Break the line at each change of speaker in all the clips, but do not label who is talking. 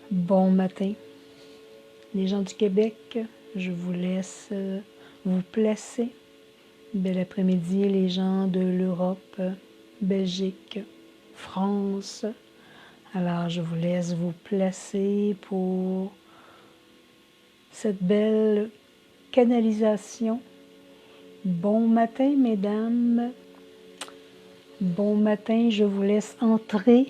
Bon matin, les gens du Québec, je vous laisse vous placer. Bel après-midi, les gens de l'Europe, Belgique, France. Alors, je vous laisse vous placer pour cette belle canalisation. Bon matin, mesdames. Bon matin, je vous laisse entrer.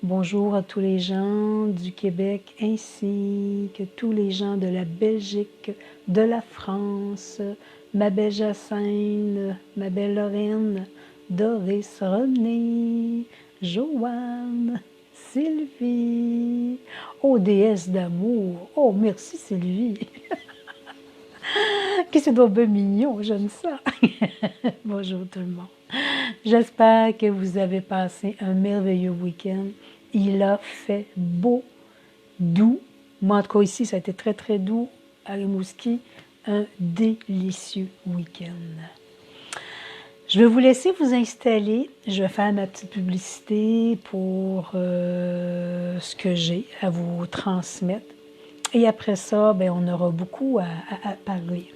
Bonjour à tous les gens du Québec ainsi que tous les gens de la Belgique, de la France, ma belle Jacinthe, ma belle Lorraine, Doris, René, Joanne, Sylvie, oh déesse d'amour, oh merci Sylvie, que c'est donc bien mignon, j'aime ça. Bonjour tout le monde. J'espère que vous avez passé un merveilleux week-end. Il a fait beau, doux. Moi, en tout cas, ici, ça a été très, très doux. À Rimouski, un délicieux week-end. Je vais vous laisser vous installer. Je vais faire ma petite publicité pour ce que j'ai à vous transmettre. Et après ça, bien, on aura beaucoup à parler.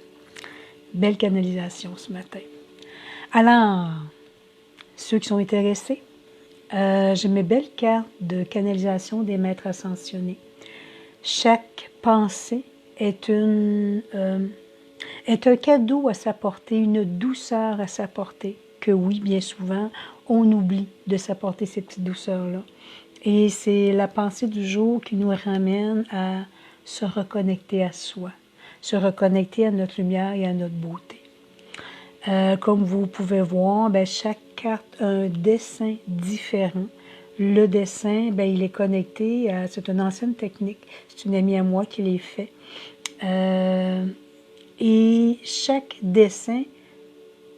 Belle canalisation ce matin. Alors, ceux qui sont intéressés, j'ai mes belles cartes de canalisation des maîtres ascensionnés. Chaque pensée est un cadeau à s'apporter, une douceur à s'apporter, que oui, bien souvent, on oublie de s'apporter ces petites douceurs-là. Et c'est la pensée du jour qui nous ramène à se reconnecter à soi, se reconnecter à notre lumière et à notre beauté. Comme vous pouvez voir, bien, chaque carte a un dessin différent. Le dessin, bien, il est connecté, c'est une ancienne technique, c'est une amie à moi qui l'a fait. Et chaque dessin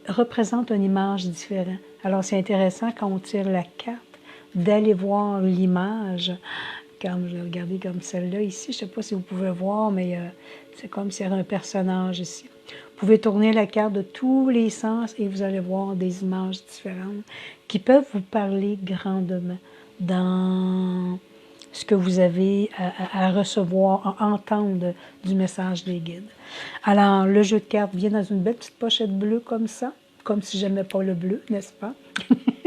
représente une image différente. Alors c'est intéressant quand on tire la carte, d'aller voir l'image. Comme je l'ai regardé comme celle-là ici, je ne sais pas si vous pouvez voir, mais c'est comme s'il y avait un personnage ici. Vous pouvez tourner la carte de tous les sens et vous allez voir des images différentes qui peuvent vous parler grandement dans ce que vous avez à recevoir, à entendre du message des guides. Alors, le jeu de cartes vient dans une belle petite pochette bleue comme ça, comme si j'aimais pas le bleu, n'est-ce pas?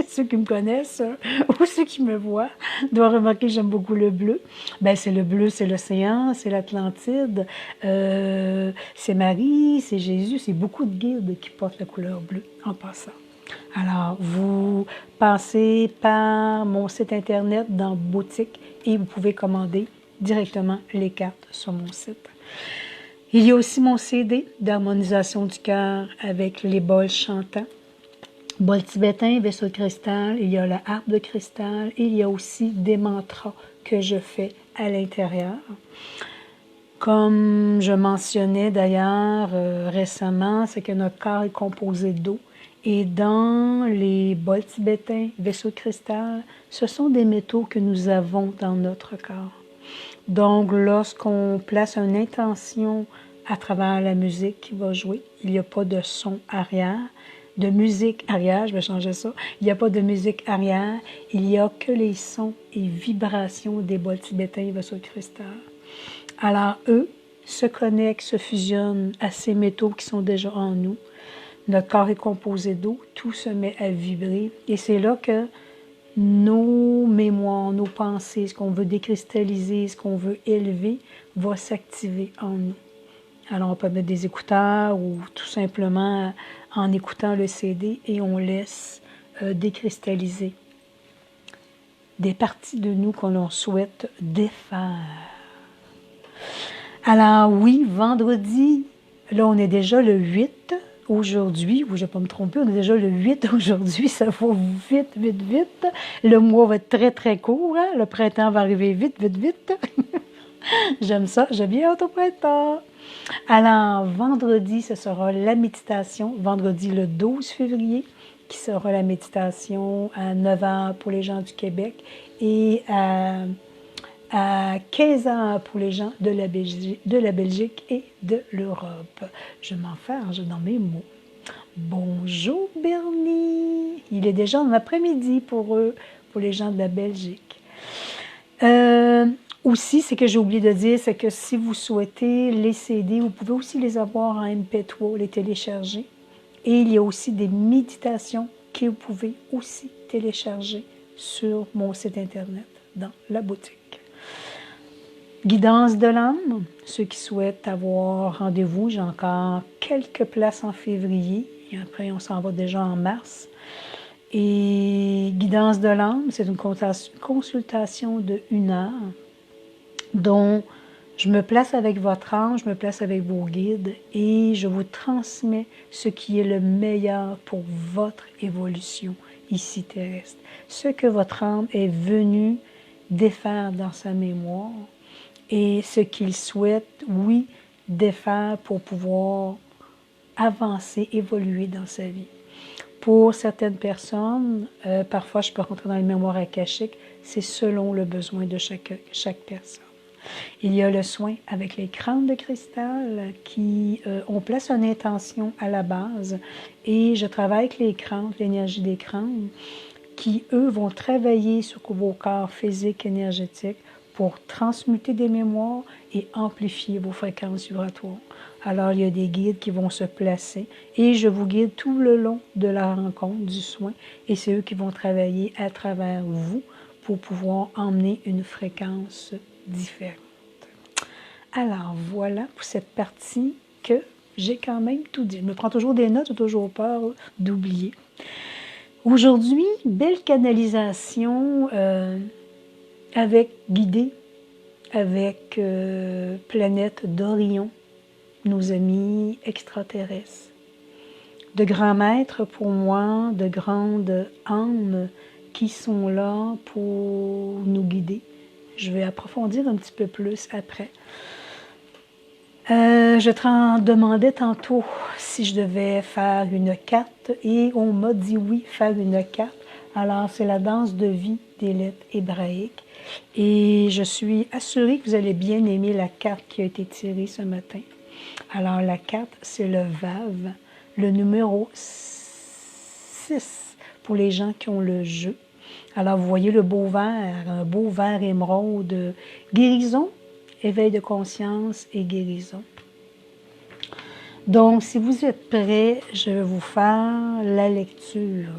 Ceux qui me connaissent ou ceux qui me voient doivent remarquer que j'aime beaucoup le bleu. Ben, c'est le bleu, c'est l'océan, c'est l'Atlantide, c'est Marie, c'est Jésus, c'est beaucoup de guides qui portent la couleur bleue en passant. Alors, vous passez par mon site internet dans boutique et vous pouvez commander directement les cartes sur mon site. Il y a aussi mon CD d'harmonisation du cœur avec les bols chantants. Bol tibétain, vaisseau de cristal, il y a la harpe de cristal, et il y a aussi des mantras que je fais à l'intérieur. Comme je mentionnais d'ailleurs récemment, c'est que notre corps est composé d'eau. Et dans les bols tibétains, vaisseaux de cristal, ce sont des métaux que nous avons dans notre corps. Donc, lorsqu'on place une intention à travers la musique qui va jouer, il n'y a pas de son arrière, de musique arrière, je vais changer ça, il n'y a pas de musique arrière, il n'y a que les sons et vibrations des bols tibétains et vaisseaux de cristal. Alors, eux se connectent, se fusionnent à ces métaux qui sont déjà en nous. Notre corps est composé d'eau, tout se met à vibrer et c'est là que nos mémoires, nos pensées, ce qu'on veut décristalliser, ce qu'on veut élever, va s'activer en nous. Alors, on peut mettre des écouteurs ou tout simplement en écoutant le CD et on laisse décristalliser des parties de nous qu'on souhaite défaire. Alors oui, vendredi, là on est déjà le 8 aujourd'hui, ou je ne vais pas me tromper, on est déjà le 8 aujourd'hui, ça va vite, vite, vite. Le mois va être très, très court, hein? Le printemps va arriver vite, vite, vite. J'aime ça, j'ai bien hâte au printemps. Alors, vendredi, ce sera la méditation, vendredi le 12 février, qui sera la méditation à 9h pour les gens du Québec et à 15h pour les gens de la Belgique et de l'Europe. Je m'enfarge dans mes mots. Bonjour Bernie! Il est déjà en après-midi pour eux, pour les gens de la Belgique. Aussi, ce que j'ai oublié de dire, c'est que si vous souhaitez les CD, vous pouvez aussi les avoir en MP3, les télécharger. Et il y a aussi des méditations que vous pouvez aussi télécharger sur mon site Internet, dans la boutique. Guidance de l'âme, ceux qui souhaitent avoir rendez-vous, j'ai encore quelques places en février, et après on s'en va déjà en mars. Et Guidance de l'âme, c'est une consultation de 1 heure, dont je me place avec votre âme, je me place avec vos guides, et je vous transmets ce qui est le meilleur pour votre évolution ici terrestre. Ce que votre âme est venue défaire dans sa mémoire, et ce qu'il souhaite, oui, défaire pour pouvoir avancer, évoluer dans sa vie. Pour certaines personnes, parfois je peux rentrer dans les mémoires akashiques, c'est selon le besoin de chaque personne. Il y a le soin avec les crânes de cristal qui, on place une intention à la base et je travaille avec les crânes, l'énergie des crânes, qui eux vont travailler sur vos corps physiques, énergétiques pour transmuter des mémoires et amplifier vos fréquences vibratoires. Alors, il y a des guides qui vont se placer et je vous guide tout le long de la rencontre, du soin, et c'est eux qui vont travailler à travers vous pour pouvoir emmener une fréquence différente. Alors, voilà pour cette partie que j'ai quand même tout dit. Je me prends toujours des notes, j'ai toujours peur d'oublier. Aujourd'hui, belle canalisation guidée avec planète d'Orion, nos amis extraterrestres. De grands maîtres pour moi, de grandes âmes qui sont là pour nous guider. Je vais approfondir un petit peu plus après. Je te demandais tantôt si je devais faire une carte et on m'a dit oui, faire une carte. Alors, c'est la danse de vie des lettres hébraïques. Et je suis assurée que vous allez bien aimer la carte qui a été tirée ce matin. Alors, la carte, c'est le VAV, le numéro 6 pour les gens qui ont le jeu. Alors, vous voyez le beau vert, un beau vert émeraude, guérison, éveil de conscience et guérison. Donc, si vous êtes prêts, je vais vous faire la lecture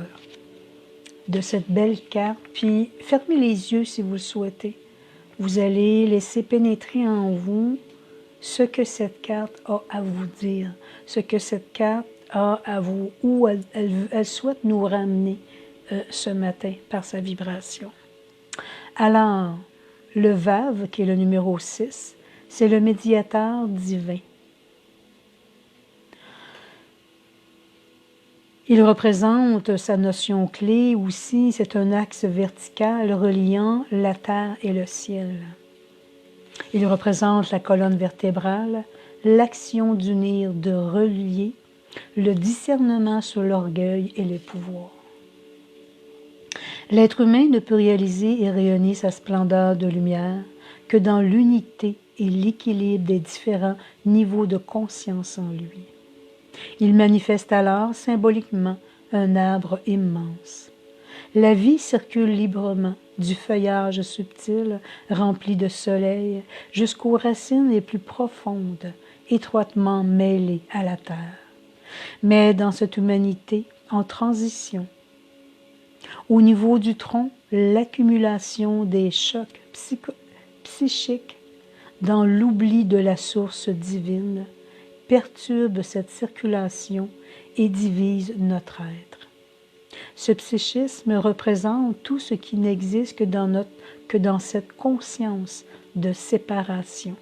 de cette belle carte. Puis, fermez les yeux si vous le souhaitez. Vous allez laisser pénétrer en vous ce que cette carte a à vous dire, ce que cette carte a à vous, où elle souhaite nous ramener ce matin par sa vibration. Alors, le VAV, qui est le numéro 6, c'est le médiateur divin. Il représente sa notion clé aussi, c'est un axe vertical reliant la terre et le ciel. Il représente la colonne vertébrale, l'action d'unir, de relier, le discernement sur l'orgueil et les pouvoirs. L'être humain ne peut réaliser et rayonner sa splendeur de lumière que dans l'unité et l'équilibre des différents niveaux de conscience en lui. Il manifeste alors symboliquement un arbre immense. La vie circule librement, du feuillage subtil rempli de soleil jusqu'aux racines les plus profondes, étroitement mêlées à la terre. Mais dans cette humanité en transition, au niveau du tronc, l'accumulation des chocs psychiques dans l'oubli de la source divine perturbe cette circulation et divise notre être. Ce psychisme représente tout ce qui n'existe que dans cette conscience de séparation.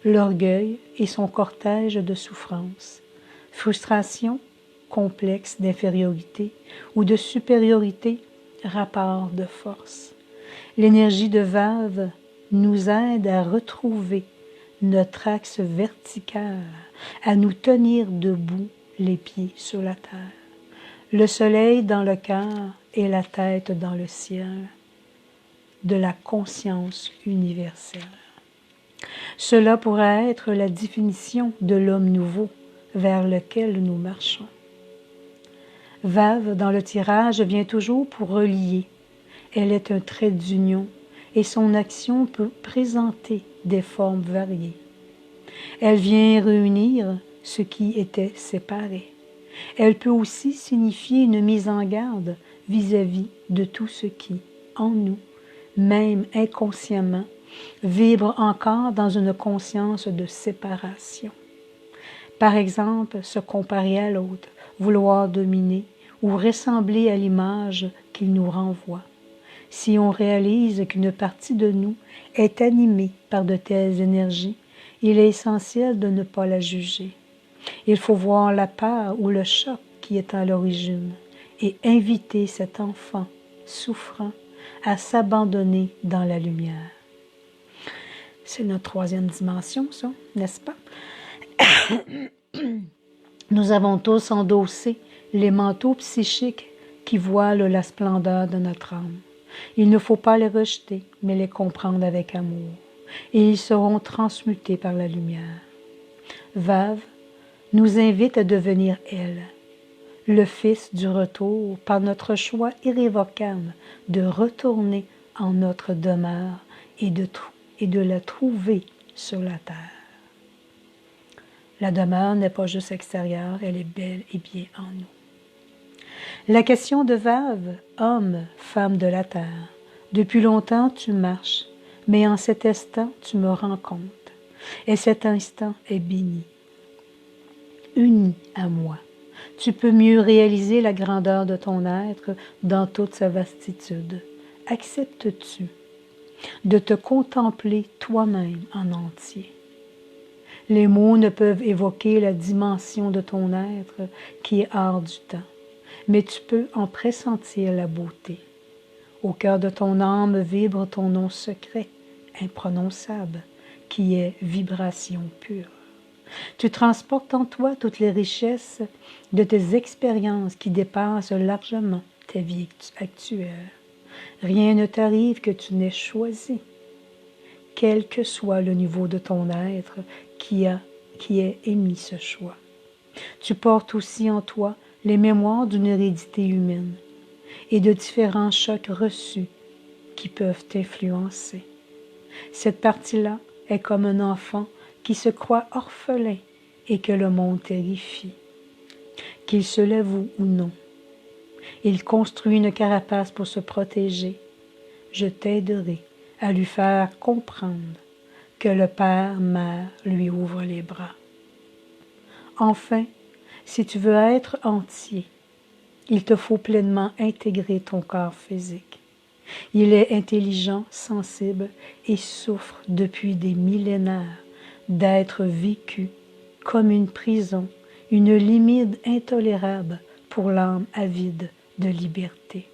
L'orgueil et son cortège de souffrances, frustration, complexe d'infériorité ou de supériorité, rapport de force. L'énergie de Vave nous aide à retrouver notre axe vertical, à nous tenir debout, les pieds sur la terre. Le soleil dans le cœur et la tête dans le ciel, de la conscience universelle. Cela pourrait être la définition de l'homme nouveau vers lequel nous marchons. Vave, dans le tirage, vient toujours pour relier. Elle est un trait d'union et son action peut présenter des formes variées. Elle vient réunir ce qui était séparé. Elle peut aussi signifier une mise en garde vis-à-vis de tout ce qui, en nous, même inconsciemment, vibre encore dans une conscience de séparation. Par exemple, se comparer à l'autre, vouloir dominer ou ressembler à l'image qu'il nous renvoie. Si on réalise qu'une partie de nous est animée par de telles énergies, il est essentiel de ne pas la juger. Il faut voir la peur ou le choc qui est à l'origine et inviter cet enfant souffrant à s'abandonner dans la lumière. C'est notre troisième dimension, ça, n'est-ce pas? Nous avons tous endossé les manteaux psychiques qui voilent la splendeur de notre âme. Il ne faut pas les rejeter, mais les comprendre avec amour, et ils seront transmutés par la lumière. Vave nous invite à devenir elle, le Fils du retour, par notre choix irrévocable de retourner en notre demeure et de la trouver sur la terre. La demeure n'est pas juste extérieure, elle est bel et bien en nous. La question de Vave, homme, femme de la terre. Depuis longtemps tu marches, mais en cet instant tu me rends compte, et cet instant est béni. Uni à moi, tu peux mieux réaliser la grandeur de ton être dans toute sa vastitude. Acceptes-tu de te contempler toi-même en entier? Les mots ne peuvent évoquer la dimension de ton être qui est hors du temps, mais tu peux en pressentir la beauté. Au cœur de ton âme vibre ton nom secret, imprononçable, qui est vibration pure. Tu transportes en toi toutes les richesses de tes expériences qui dépassent largement ta vie actuelle. Rien ne t'arrive que tu n'aies choisi, quel que soit le niveau de ton être qui ait émis ce choix. Tu portes aussi en toi les mémoires d'une hérédité humaine et de différents chocs reçus qui peuvent t'influencer. Cette partie-là est comme un enfant qui se croit orphelin et que le monde terrifie. Qu'il se l'avoue ou non, il construit une carapace pour se protéger. Je t'aiderai à lui faire comprendre que le Père-Mère lui ouvre les bras. Enfin, si tu veux être entier, il te faut pleinement intégrer ton corps physique. Il est intelligent, sensible et souffre depuis des millénaires d'être vécu comme une prison, une limite intolérable pour l'âme avide de liberté.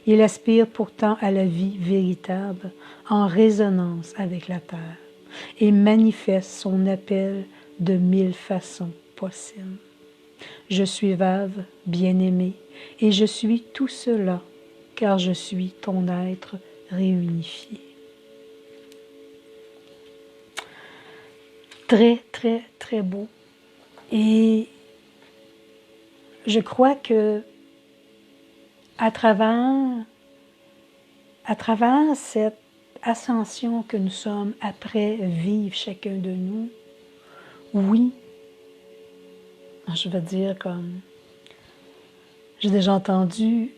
Il aspire pourtant à la vie véritable en résonance avec la terre et manifeste son appel de 1000 façons possibles. Je suis Vave, bien-aimé, et je suis tout cela, car je suis ton être réunifié. Très, très, très beau. Et je crois que à travers cette ascension que nous sommes après vivre chacun de nous, oui, je veux dire comme j'ai déjà entendu,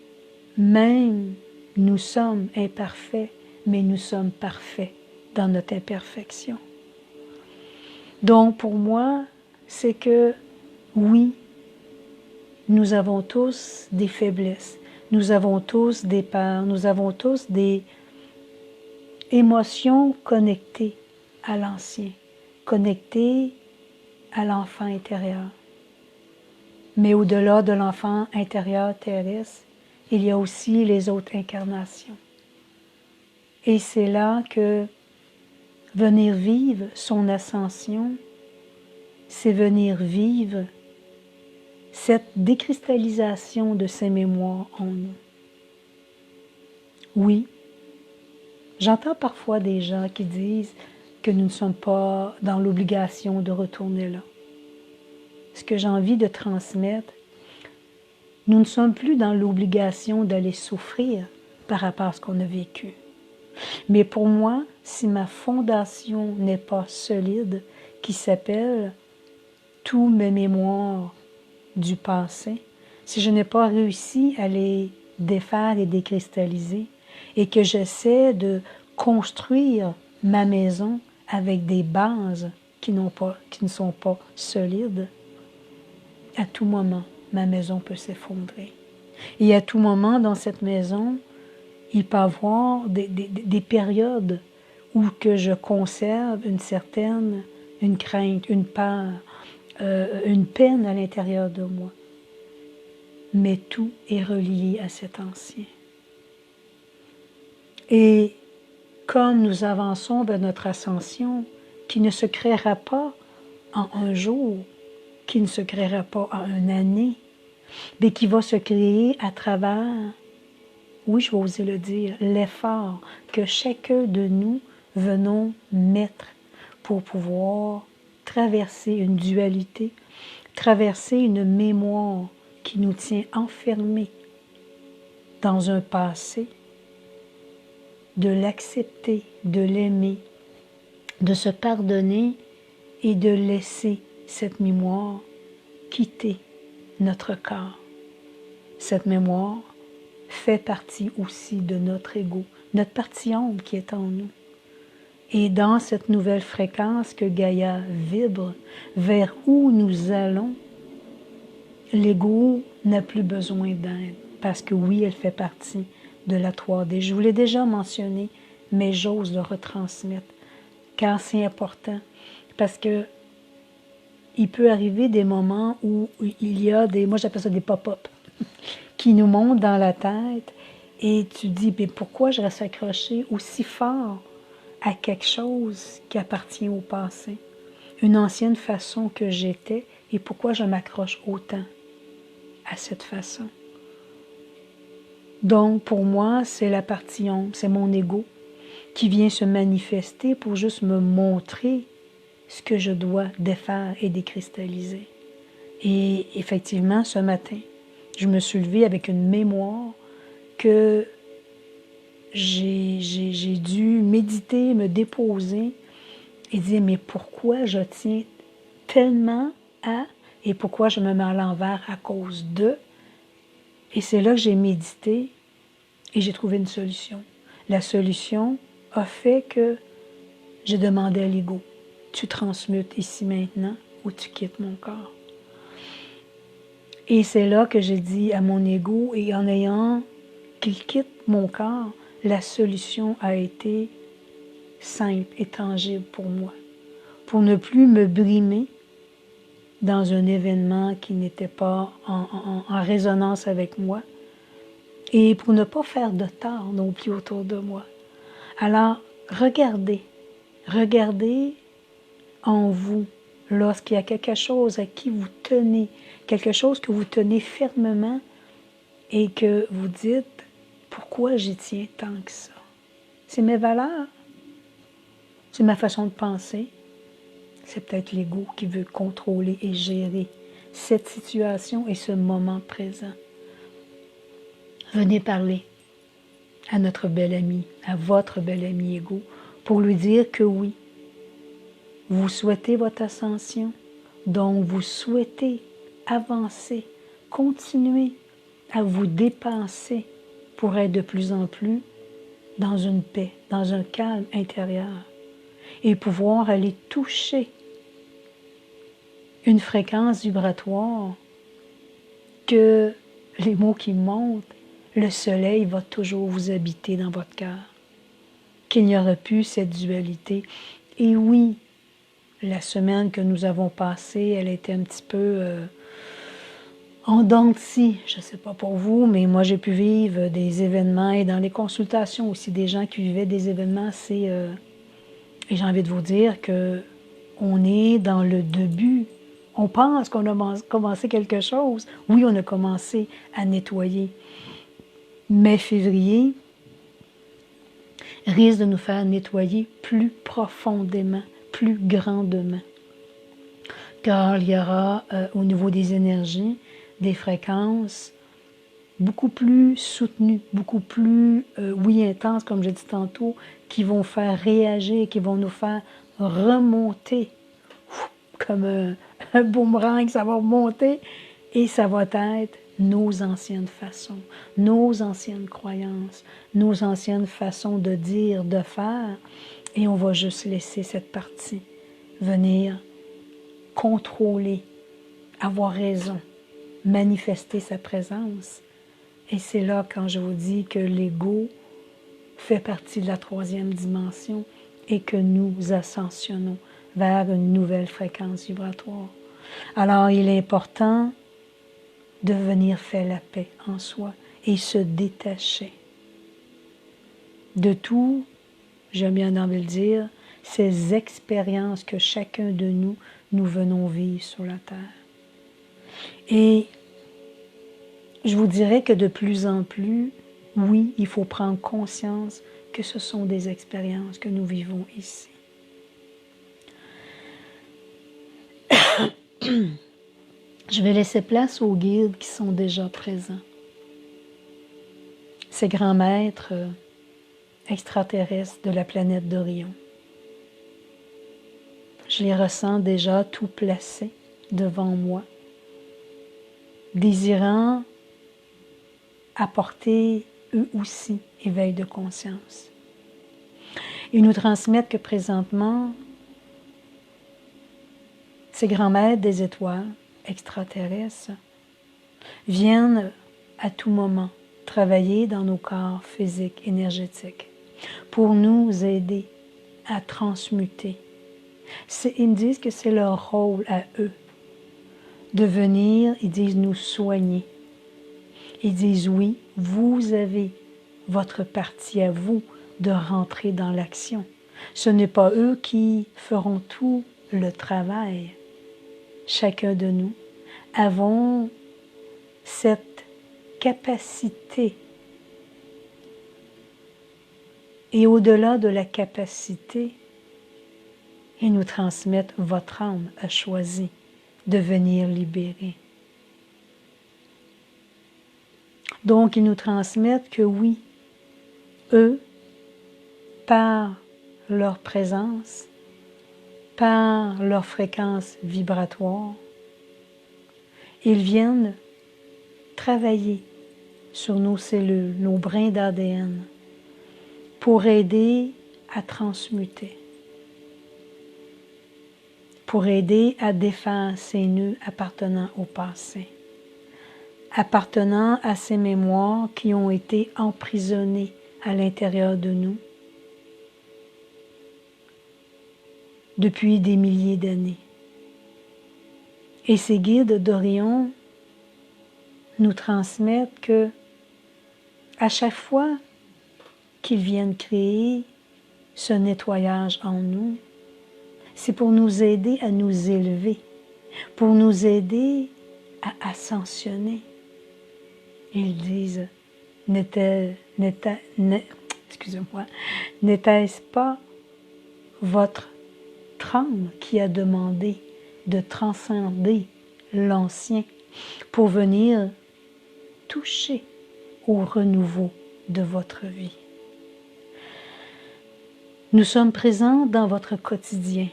même nous sommes imparfaits, mais nous sommes parfaits dans notre imperfection. Donc pour moi, c'est que oui, nous avons tous des faiblesses, nous avons tous des peurs, nous avons tous des émotions connectées à l'ancien, connectées à l'enfant intérieur. Mais au-delà de l'enfant intérieur terrestre, il y a aussi les autres incarnations. Et c'est là que venir vivre son ascension, c'est venir vivre cette décristallisation de ces mémoires en nous. Oui, j'entends parfois des gens qui disent que nous ne sommes pas dans l'obligation de retourner là. Ce que j'ai envie de transmettre, nous ne sommes plus dans l'obligation d'aller souffrir par rapport à ce qu'on a vécu. Mais pour moi, si ma fondation n'est pas solide, qui s'appelle tous mes mémoires du passé, si je n'ai pas réussi à les défaire et décristalliser, et que j'essaie de construire ma maison avec des bases qui ne sont pas solides, à tout moment, ma maison peut s'effondrer. Et à tout moment, dans cette maison, il peut y avoir des périodes où que je conserve une crainte, une peur, une peine à l'intérieur de moi. Mais tout est relié à cet ancien. Et comme nous avançons vers notre ascension, qui ne se créera pas en un jour, qui ne se créera pas en une année, mais qui va se créer à travers, oui, je vais oser le dire, l'effort que chacun de nous venons mettre pour pouvoir traverser une dualité, traverser une mémoire qui nous tient enfermés dans un passé, de l'accepter, de l'aimer, de se pardonner et de laisser cette mémoire quitter notre corps. Cette mémoire fait partie aussi de notre ego, notre partie ombre qui est en nous. Et dans cette nouvelle fréquence que Gaïa vibre, vers où nous allons, l'ego n'a plus besoin d'aide, parce que oui, elle fait partie de la 3D. Je vous l'ai déjà mentionné, mais j'ose le retransmettre, car c'est important, parce que il peut arriver des moments où il y a moi j'appelle ça des pop-up, qui nous montent dans la tête, et tu dis, mais pourquoi je reste accroché aussi fort à quelque chose qui appartient au passé, une ancienne façon que j'étais, et pourquoi je m'accroche autant à cette façon. Donc, pour moi, c'est la partie ombre, c'est mon ego qui vient se manifester pour juste me montrer ce que je dois défaire et décristalliser. Et effectivement, ce matin, je me suis levée avec une mémoire que j'ai dû méditer, me déposer et dire, mais pourquoi je tiens tellement à, et pourquoi je me mets à l'envers à cause de. Et c'est là que j'ai médité et j'ai trouvé une solution. La solution a fait que j'ai demandé à l'ego, tu transmutes ici maintenant ou tu quittes mon corps. Et c'est là que j'ai dit à mon ego, et en ayant qu'il quitte mon corps, la solution a été simple et tangible pour moi. Pour ne plus me brimer dans un événement qui n'était pas en résonance avec moi, et pour ne pas faire de tort non plus autour de moi. Alors, regardez en vous, lorsqu'il y a quelque chose à qui vous tenez, quelque chose que vous tenez fermement et que vous dites, pourquoi j'y tiens tant que ça? C'est mes valeurs, c'est ma façon de penser, c'est peut-être l'ego qui veut contrôler et gérer cette situation et ce moment présent. Venez parler à notre bel ami, à votre bel ami ego, pour lui dire que oui, vous souhaitez votre ascension, donc vous souhaitez avancer, continuer à vous dépenser pour être de plus en plus dans une paix, dans un calme intérieur et pouvoir aller toucher une fréquence vibratoire que les mots qui montent, le soleil va toujours vous habiter dans votre cœur, qu'il n'y aura plus cette dualité. Et oui, la semaine que nous avons passée, elle était un petit peu en dents de scie. Je ne sais pas pour vous, mais moi j'ai pu vivre des événements et dans les consultations aussi des gens qui vivaient des événements assez... et j'ai envie de vous dire qu'on est dans le début. On pense qu'on a commencé quelque chose. Oui, on a commencé à nettoyer. Mais février risque de nous faire nettoyer plus profondément, plus grandement. Car il y aura au niveau des énergies, des fréquences beaucoup plus soutenues, beaucoup plus, oui, intenses, comme j'ai dit tantôt, qui vont faire réagir, qui vont nous faire remonter, comme un boomerang, ça va remonter, et ça va être nos anciennes façons, nos anciennes croyances, nos anciennes façons de dire, de faire, et on va juste laisser cette partie venir contrôler, avoir raison, manifester sa présence. Et c'est là quand je vous dis que l'ego fait partie de la troisième dimension et que nous ascensionnons vers une nouvelle fréquence vibratoire. Alors, il est important de venir faire la paix en soi et se détacher de tout, j'aime bien envie le dire, ces expériences que chacun de nous, nous venons vivre sur la Terre. Et je vous dirais que de plus en plus, oui, il faut prendre conscience que ce sont des expériences que nous vivons ici. Je vais laisser place aux guides qui sont déjà présents. Ces grands maîtres extraterrestres de la planète d'Orion. Je les ressens déjà tout placés devant moi, désirant apporter eux aussi éveil de conscience. Ils nous transmettent que présentement, ces grands maîtres des étoiles extraterrestres viennent à tout moment travailler dans nos corps physiques, énergétiques, pour nous aider à transmuter. Ils me disent que c'est leur rôle à eux de venir, ils disent nous soigner. Ils disent oui, vous avez votre partie à vous de rentrer dans l'action. Ce n'est pas eux qui feront tout le travail. Chacun de nous avons cette capacité. Et au-delà de la capacité, ils nous transmettent votre âme a choisi de venir libérer. Donc, ils nous transmettent que oui, eux, par leur présence, par leur fréquence vibratoire, ils viennent travailler sur nos cellules, nos brins d'ADN, pour aider à transmuter, pour aider à défaire ces nœuds appartenant au passé, appartenant à ces mémoires qui ont été emprisonnées à l'intérieur de nous depuis des milliers d'années. Et ces guides d'Orion nous transmettent que à chaque fois qu'ils viennent créer ce nettoyage en nous, c'est pour nous aider à nous élever, pour nous aider à ascensionner. Ils disent, n'était-ce pas votre âme qui a demandé de transcender l'ancien pour venir toucher au renouveau de votre vie? Nous sommes présents dans votre quotidien.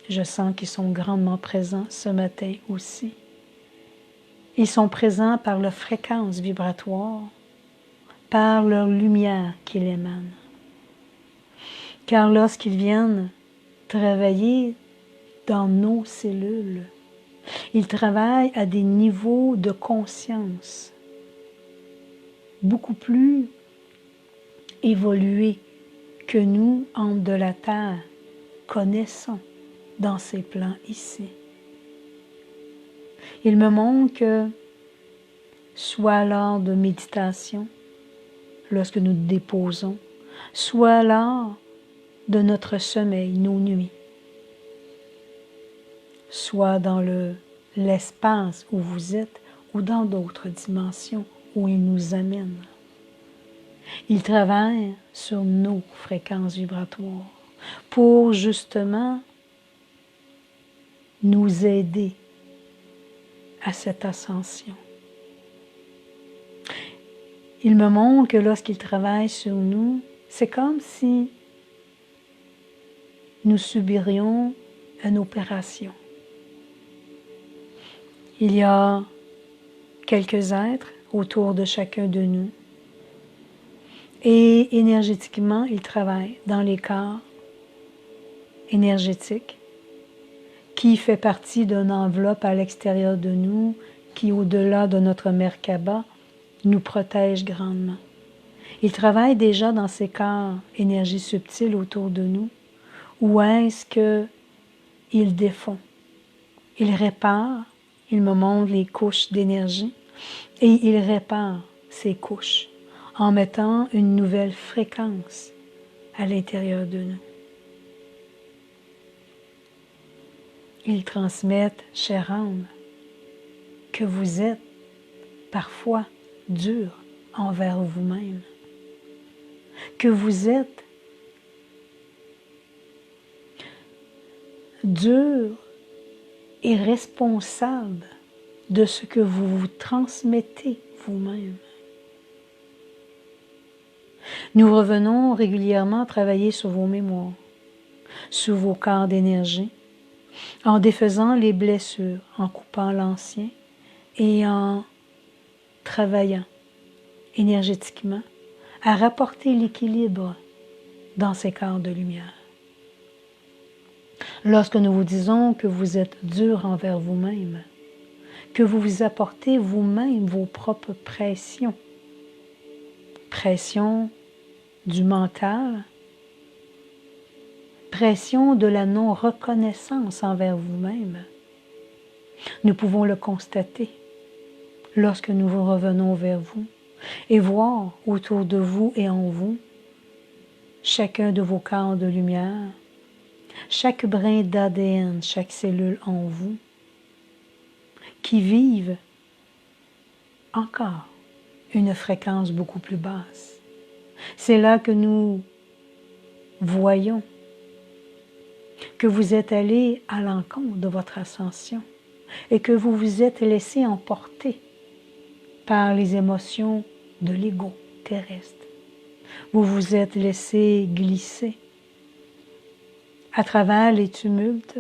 Je sens qu'ils sont grandement présents ce matin aussi. Ils sont présents par leur fréquence vibratoire, par leur lumière qu'ils émanent. Car lorsqu'ils viennent travailler dans nos cellules, ils travaillent à des niveaux de conscience beaucoup plus évolués que nous, hommes de la Terre, connaissons dans ces plans ici. Il me montre que, soit lors de méditation, lorsque nous déposons, soit lors de notre sommeil, nos nuits, soit dans l'espace où vous êtes ou dans d'autres dimensions où il nous amène. Il travaille sur nos fréquences vibratoires pour justement nous aider à cette ascension. Il me montre que lorsqu'il travaille sur nous, c'est comme si nous subirions une opération. Il y a quelques êtres autour de chacun de nous et énergétiquement, ils travaillent dans les corps énergétiques qui fait partie d'une enveloppe à l'extérieur de nous qui, au-delà de notre Merkaba, nous protège grandement. Ils travaillent déjà dans ces corps énergie subtile autour de nous. Où est-ce qu'ils défont? Ils réparent, ils me montrent les couches d'énergie et ils réparent ces couches en mettant une nouvelle fréquence à l'intérieur de nous. Ils transmettent, chère âme, que vous êtes parfois dur envers vous-même, que vous êtes dur et responsable de ce que vous vous transmettez vous-même. Nous revenons régulièrement travailler sur vos mémoires, sur vos corps d'énergie, en défaisant les blessures, en coupant l'ancien et en travaillant énergétiquement à rapporter l'équilibre dans ces corps de lumière. Lorsque nous vous disons que vous êtes dur envers vous-même, que vous vous apportez vous-même vos propres pressions, pression du mental, pression de la non-reconnaissance envers vous-même, nous pouvons le constater lorsque nous revenons vers vous et voir autour de vous et en vous chacun de vos corps de lumière, chaque brin d'ADN, chaque cellule en vous, qui vivent encore une fréquence beaucoup plus basse. C'est là que nous voyons que vous êtes allé à l'encontre de votre ascension et que vous vous êtes laissé emporter par les émotions de l'ego terrestre. Vous vous êtes laissé glisser à travers les tumultes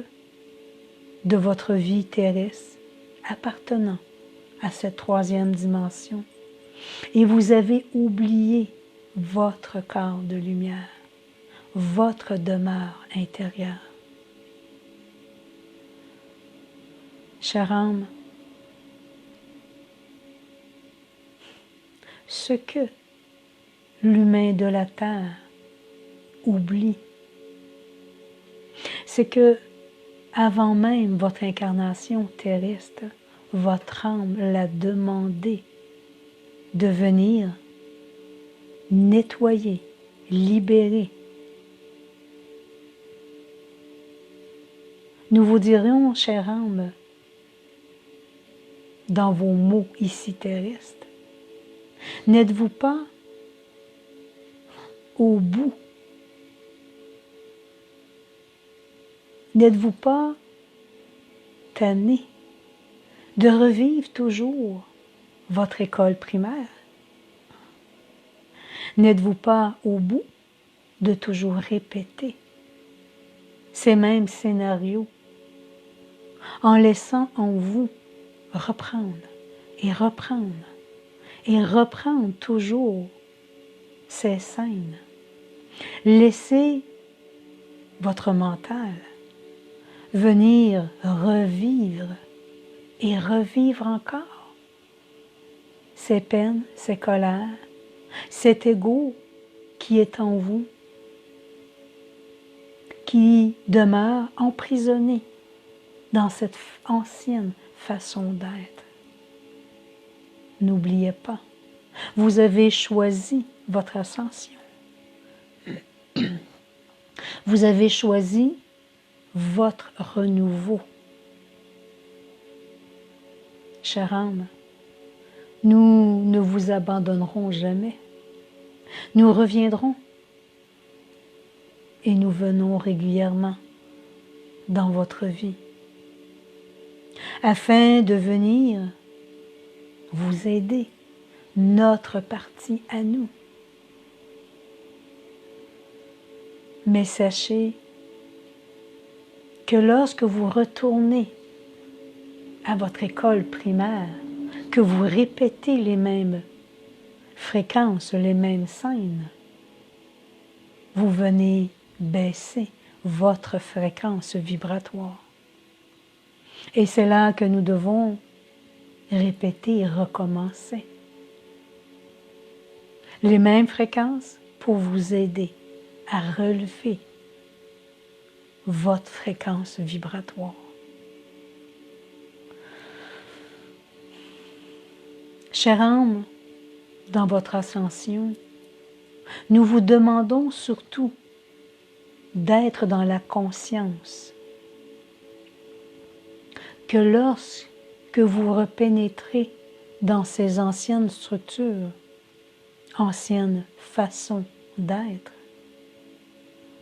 de votre vie terrestre appartenant à cette troisième dimension et vous avez oublié votre corps de lumière, votre demeure intérieure. Chère âme, ce que l'humain de la terre oublie, c'est que avant même votre incarnation terrestre, votre âme l'a demandé de venir nettoyer, libérer. Nous vous dirons, chère âme, dans vos mots ici terrestres, n'êtes-vous pas au bout? N'êtes-vous pas tanné de revivre toujours votre école primaire? N'êtes-vous pas au bout de toujours répéter ces mêmes scénarios en laissant en vous reprendre et reprendre et reprendre toujours ces scènes? Laissez votre mental venir revivre et revivre encore ces peines, ces colères, cet ego qui est en vous, qui demeure emprisonné dans cette ancienne façon d'être. N'oubliez pas, vous avez choisi votre ascension. Vous avez choisi votre renouveau. Chère âme, nous ne vous abandonnerons jamais. Nous reviendrons et nous venons régulièrement dans votre vie afin de venir vous aider notre partie à nous. Mais sachez que lorsque vous retournez à votre école primaire, que vous répétez les mêmes fréquences, les mêmes scènes, vous venez baisser votre fréquence vibratoire. Et c'est là que nous devons répéter et recommencer. Les mêmes fréquences pour vous aider à relever votre fréquence vibratoire. Chère âme, dans votre ascension, nous vous demandons surtout d'être dans la conscience que lorsque vous repénétrez dans ces anciennes structures, anciennes façons d'être,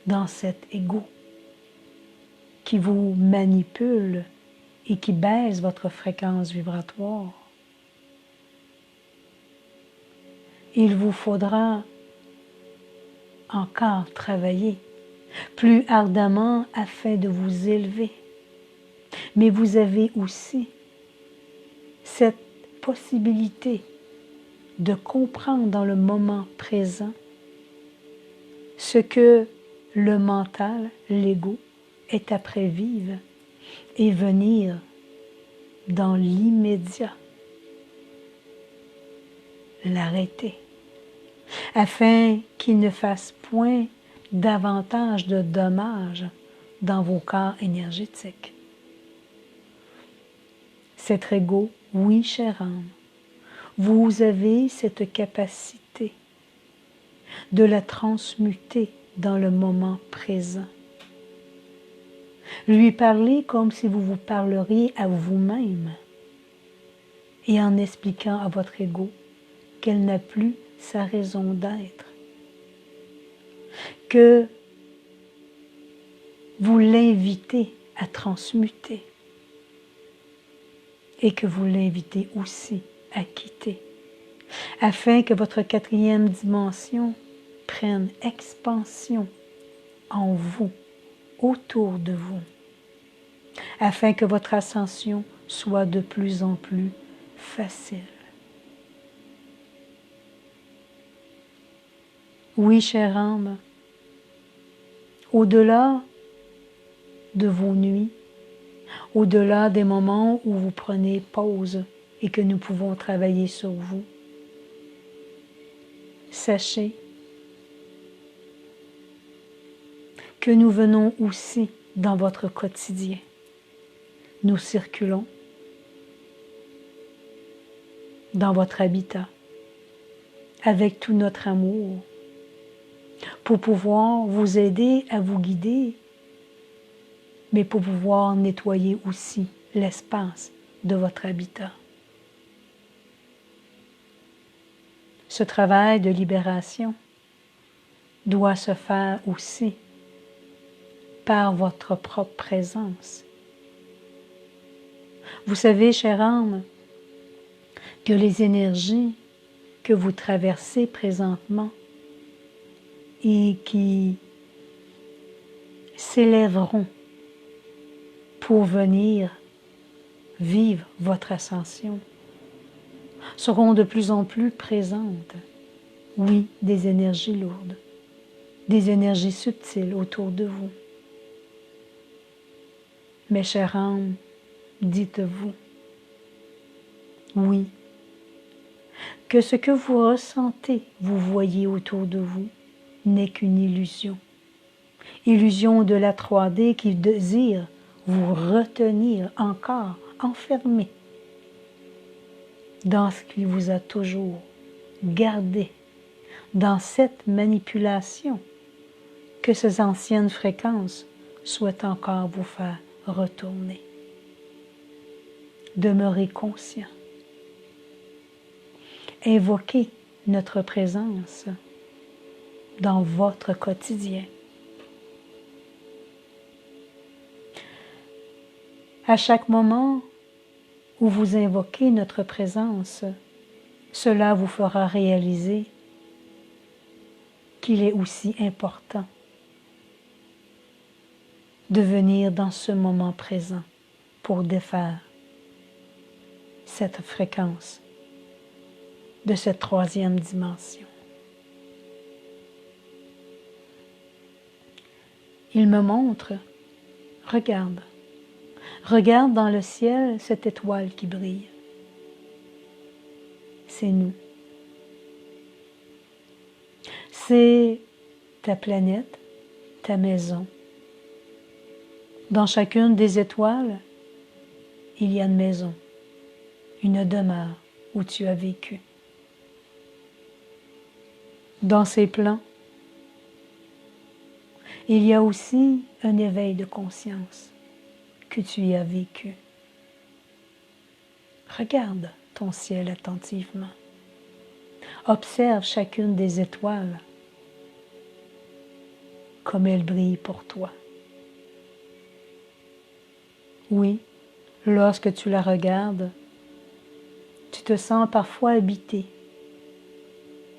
dans cet ego qui vous manipule et qui baisse votre fréquence vibratoire, il vous faudra encore travailler plus ardemment afin de vous élever. Mais vous avez aussi cette possibilité de comprendre dans le moment présent ce que le mental, l'ego, est après vivre et venir dans l'immédiat l'arrêter, afin qu'il ne fasse point davantage de dommages dans vos corps énergétiques. Cet ego, oui, chère âme, vous avez cette capacité de la transmuter dans le moment présent. Lui parler comme si vous vous parleriez à vous-même et en expliquant à votre ego qu'elle n'a plus sa raison d'être, que vous l'invitez à transmuter et que vous l'invitez aussi à quitter, afin que votre quatrième dimension prenne expansion en vous, autour de vous, afin que votre ascension soit de plus en plus facile. Oui, chère âme, au-delà de vos nuits, au-delà des moments où vous prenez pause et que nous pouvons travailler sur vous, sachez que nous venons aussi dans votre quotidien. Nous circulons dans votre habitat avec tout notre amour pour pouvoir vous aider à vous guider, mais pour pouvoir nettoyer aussi l'espace de votre habitat. Ce travail de libération doit se faire aussi par votre propre présence. Vous savez, chère âme, que les énergies que vous traversez présentement et qui s'élèveront pour venir vivre votre ascension seront de plus en plus présentes. Oui, des énergies lourdes, des énergies subtiles autour de vous. Mes chères âmes, dites-vous, oui, que ce que vous ressentez, vous voyez autour de vous, n'est qu'une illusion. Illusion de la 3D qui désire vous retenir encore enfermé dans ce qui vous a toujours gardé, dans cette manipulation que ces anciennes fréquences souhaitent encore vous faire retourner. Demeurez conscient. Invoquez notre présence dans votre quotidien. À chaque moment où vous invoquez notre présence, Cela vous fera réaliser qu'il est aussi important de venir dans ce moment présent pour défaire cette fréquence de cette troisième dimension. Il me montre, regarde dans le ciel cette étoile qui brille. C'est nous. C'est ta planète, ta maison. Dans chacune des étoiles, il y a une maison, une demeure où tu as vécu. Dans ces plans, il y a aussi un éveil de conscience que tu y as vécu. Regarde ton ciel attentivement. Observe chacune des étoiles comme elles brillent pour toi. Oui, lorsque tu la regardes, tu te sens parfois habité,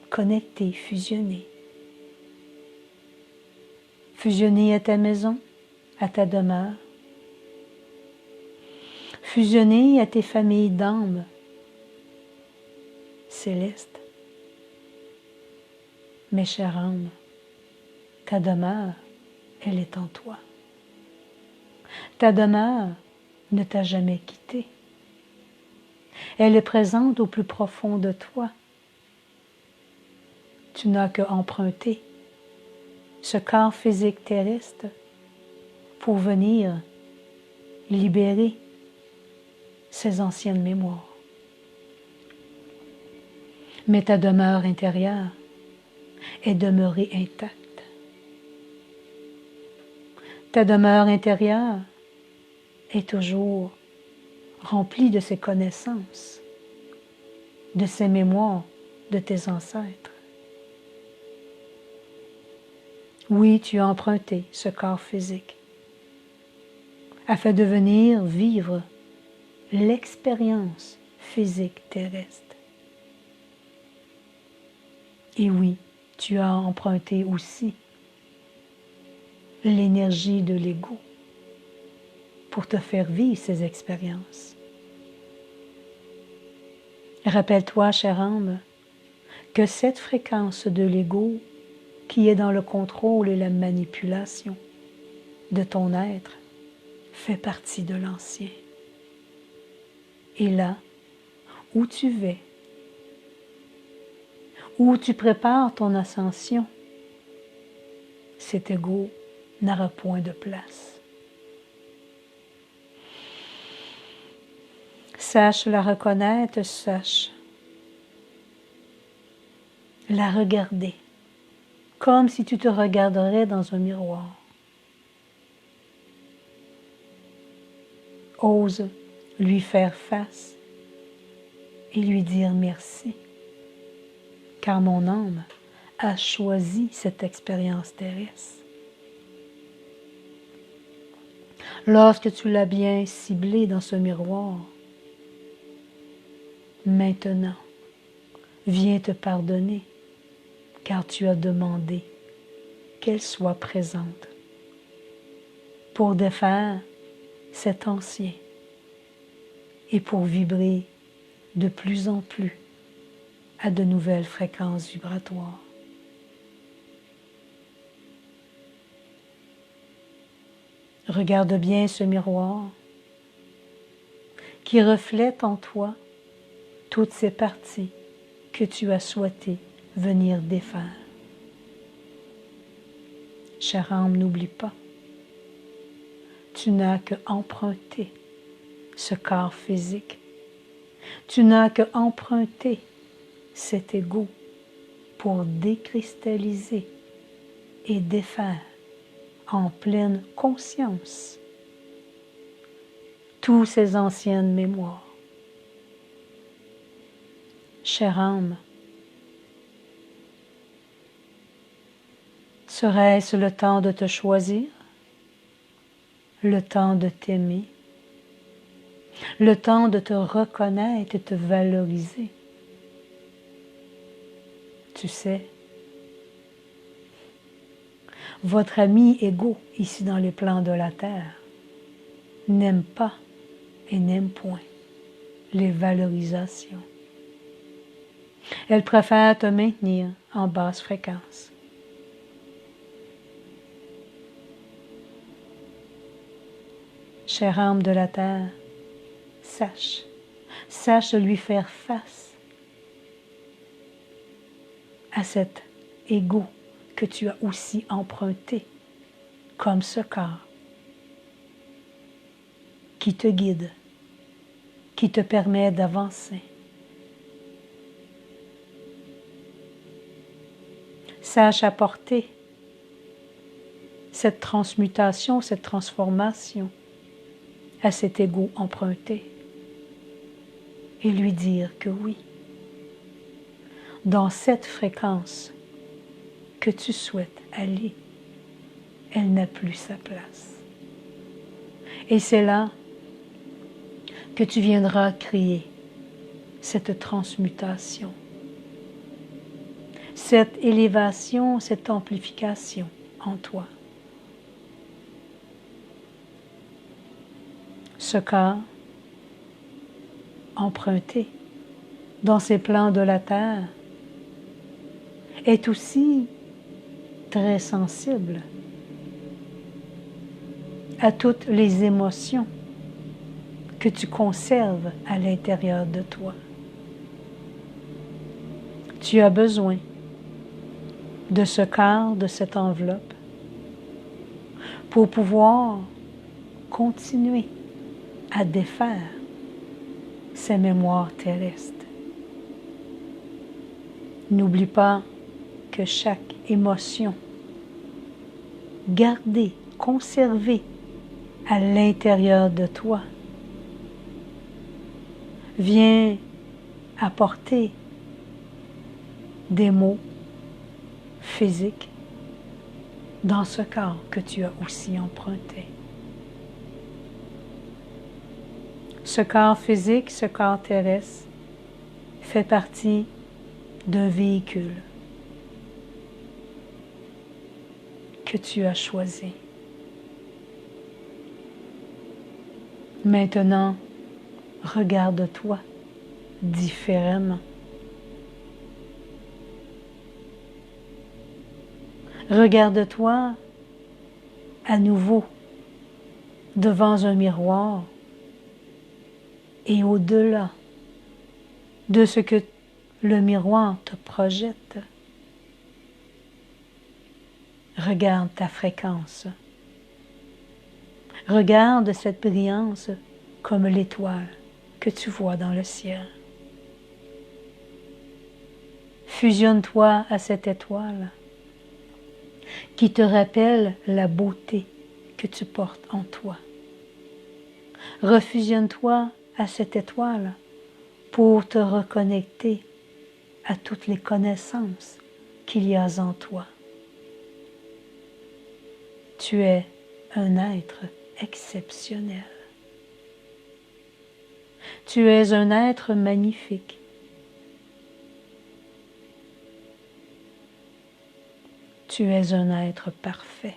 connecté, fusionné. Fusionné à ta maison, à ta demeure. Fusionné à tes familles d'âmes célestes. Mes chères âmes, ta demeure, elle est en toi. Ta demeure ne t'a jamais quitté. Elle est présente au plus profond de toi. Tu n'as qu'à emprunter ce corps physique terrestre pour venir libérer ces anciennes mémoires. Mais ta demeure intérieure est demeurée intacte. Ta demeure intérieure est toujours remplie de ces connaissances, de ces mémoires de tes ancêtres. Oui, tu as emprunté ce corps physique afin de venir vivre l'expérience physique terrestre. Et oui, tu as emprunté aussi l'énergie de l'ego pour te faire vivre ces expériences. Rappelle-toi, chère âme, que cette fréquence de l'ego qui est dans le contrôle et la manipulation de ton être fait partie de l'ancien. Et là, où tu vas, où tu prépares ton ascension, cet ego n'aura point de place. Sache la reconnaître, sache la regarder, comme si tu te regarderais dans un miroir. Ose lui faire face et lui dire merci, car mon âme a choisi cette expérience terrestre. Lorsque tu l'as bien ciblée dans ce miroir, maintenant, viens te pardonner, car tu as demandé qu'elle soit présente pour défaire cet ancien et pour vibrer de plus en plus à de nouvelles fréquences vibratoires. Regarde bien ce miroir qui reflète en toi toutes ces parties que tu as souhaité venir défaire. Chère âme, n'oublie pas, tu n'as qu'à emprunter ce corps physique. Tu n'as qu'à emprunter cet ego pour décristalliser et défaire en pleine conscience toutes ces anciennes mémoires. Chère âme, serait-ce le temps de te choisir, le temps de t'aimer, le temps de te reconnaître et te valoriser? Tu sais, votre ami égaux ici dans les plans de la terre n'aime pas et n'aime point les valorisations. Elle préfère te maintenir en basse fréquence. Chère âme de la terre, sache lui faire face à cet ego que tu as aussi emprunté comme ce corps qui te guide, qui te permet d'avancer. Sache apporter cette transmutation, cette transformation à cet ego emprunté et lui dire que oui, dans cette fréquence que tu souhaites aller, elle n'a plus sa place. Et c'est là que tu viendras créer cette transmutation, cette élévation, cette amplification en toi. Ce corps emprunté dans ces plans de la terre est aussi très sensible à toutes les émotions que tu conserves à l'intérieur de toi. Tu as besoin de ce corps, de cette enveloppe, pour pouvoir continuer à défaire ces mémoires terrestres. N'oublie pas que chaque émotion gardée, conservée à l'intérieur de toi vient apporter des mots physiques dans ce corps que tu as aussi emprunté. Ce corps physique, ce corps terrestre, fait partie d'un véhicule que tu as choisi. Maintenant, regarde-toi différemment. Regarde-toi à nouveau devant un miroir et au-delà de ce que le miroir te projette. Regarde ta fréquence. Regarde cette brillance comme l'étoile que tu vois dans le ciel. Fusionne-toi à cette étoile qui te rappelle la beauté que tu portes en toi. Refusionne-toi à cette étoile pour te reconnecter à toutes les connaissances qu'il y a en toi. Tu es un être exceptionnel. Tu es un être magnifique. Tu es un être parfait.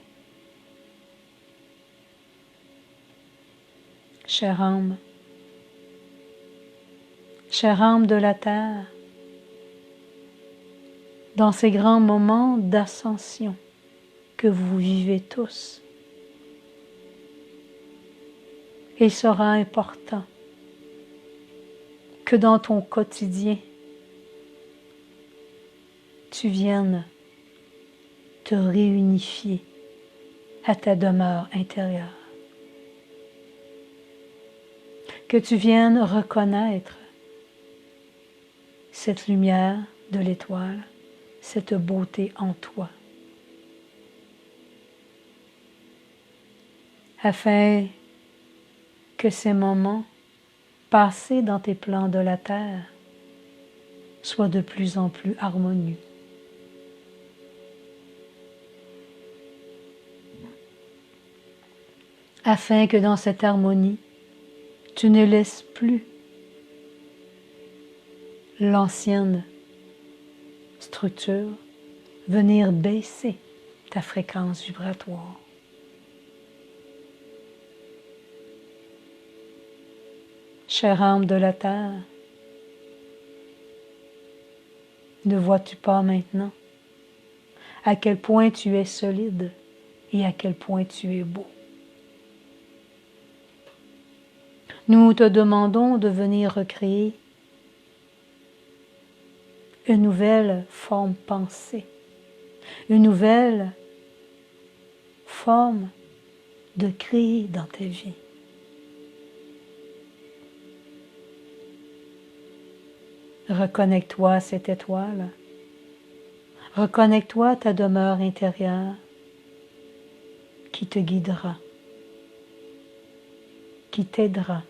Chère âme de la terre, dans ces grands moments d'ascension que vous vivez tous, il sera important que dans ton quotidien, tu viennes te réunifier à ta demeure intérieure. Que tu viennes reconnaître cette lumière de l'étoile, cette beauté en toi, afin que ces moments passés dans tes plans de la terre soient de plus en plus harmonieux. Afin que dans cette harmonie, tu ne laisses plus l'ancienne structure, venir baisser ta fréquence vibratoire. Chère âme de la terre, ne vois-tu pas maintenant à quel point tu es solide et à quel point tu es beau? Nous te demandons de venir recréer une nouvelle forme pensée, une nouvelle forme de créer dans ta vie. Reconnecte-toi à cette étoile. Reconnecte-toi à ta demeure intérieure qui te guidera, qui t'aidera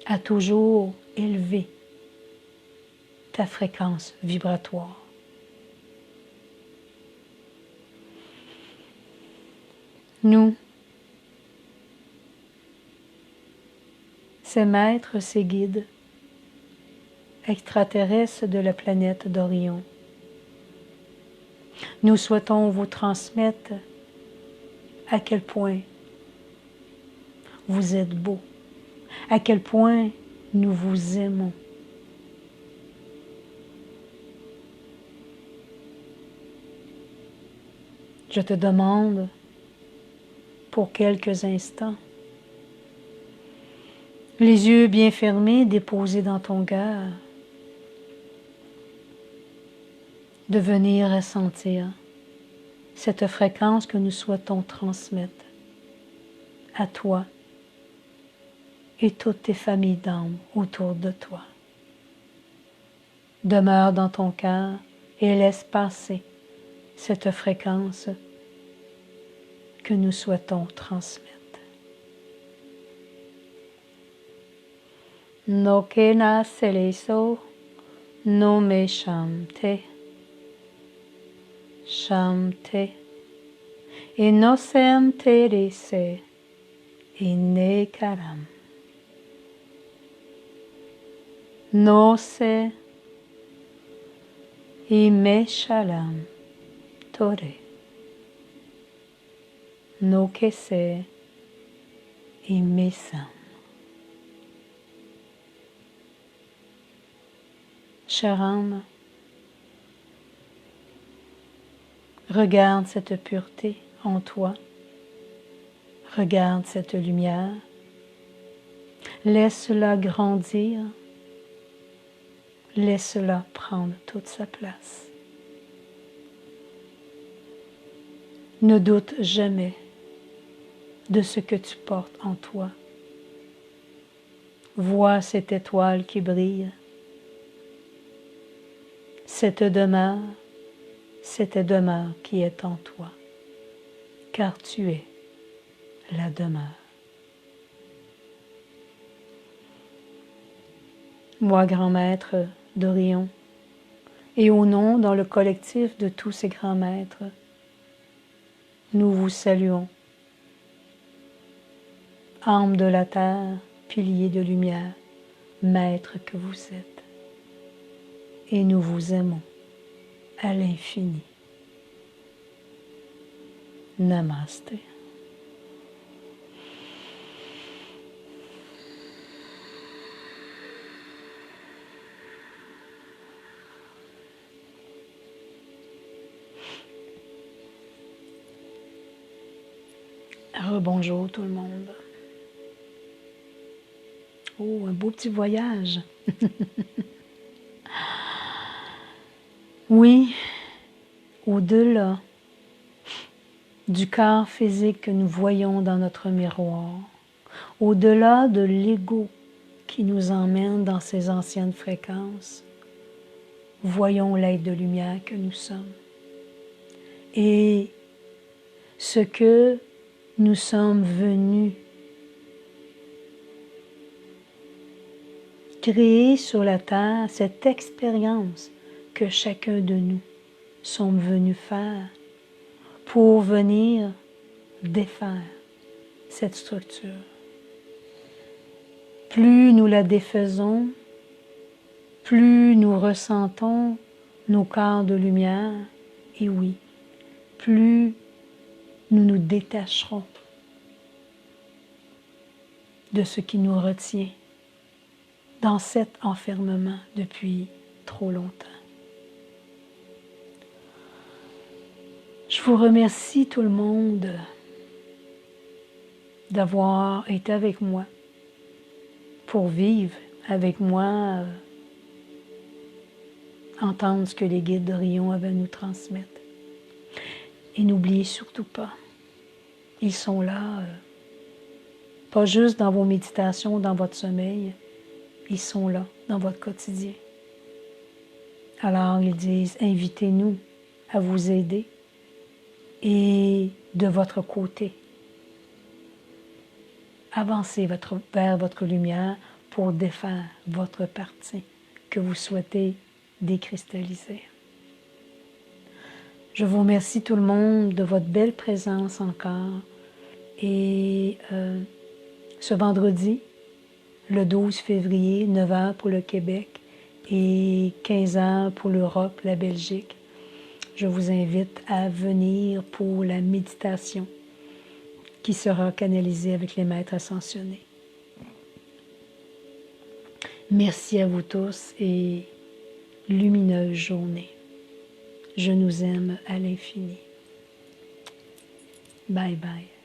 à toujours élever ta fréquence vibratoire. Nous, ces maîtres, ces guides extraterrestres de la planète d'Orion, nous souhaitons vous transmettre à quel point vous êtes beau, à quel point nous vous aimons. Je te demande, pour quelques instants, les yeux bien fermés, déposés dans ton cœur, de venir ressentir cette fréquence que nous souhaitons transmettre à toi et toutes tes familles d'âmes autour de toi. Demeure dans ton cœur et laisse passer cette fréquence que nous souhaitons transmettre. No kena seleso, no me shamte, shamte, et no sem terese, et ne karam. No se, et me shalam, tore. No kese, et me sam. Chère âme, regarde cette pureté en toi, regarde cette lumière, laisse-la grandir, laisse-la prendre toute sa place. Ne doute jamais de ce que tu portes en toi. Vois cette étoile qui brille, cette demeure qui est en toi, car tu es la demeure. Moi, grand maître d'Orion, et au nom dans le collectif de tous ces grands maîtres, nous vous saluons. Âme de la terre, pilier de lumière, maître que vous êtes. Et nous vous aimons à l'infini. Namaste. Rebonjour tout le monde. Oh, un beau petit voyage. Oui, au-delà du corps physique que nous voyons dans notre miroir, au-delà de l'ego qui nous emmène dans ces anciennes fréquences, voyons l'être de lumière que nous sommes. Et ce que nous sommes venus créer sur la terre, cette expérience que chacun de nous sommes venus faire pour venir défaire cette structure. Plus nous la défaisons, plus nous ressentons nos corps de lumière, et oui, plus nous nous détacherons de ce qui nous retient dans cet enfermement depuis trop longtemps. Je vous remercie tout le monde d'avoir été avec moi pour vivre avec moi, entendre ce que les guides d'Orion avaient à nous transmettre. Et n'oubliez surtout pas, ils sont là, pas juste dans vos méditations, dans votre sommeil, ils sont là dans votre quotidien. Alors ils disent, invitez-nous à vous aider et de votre côté, avancez vers votre lumière pour défaire votre partie que vous souhaitez décristalliser. Je vous remercie tout le monde de votre belle présence encore. Et ce vendredi, le 12 février, 9 h pour le Québec et 15 h pour l'Europe, la Belgique, je vous invite à venir pour la méditation qui sera canalisée avec les maîtres ascensionnés. Merci à vous tous et lumineuse journée. Je nous aime à l'infini. Bye bye.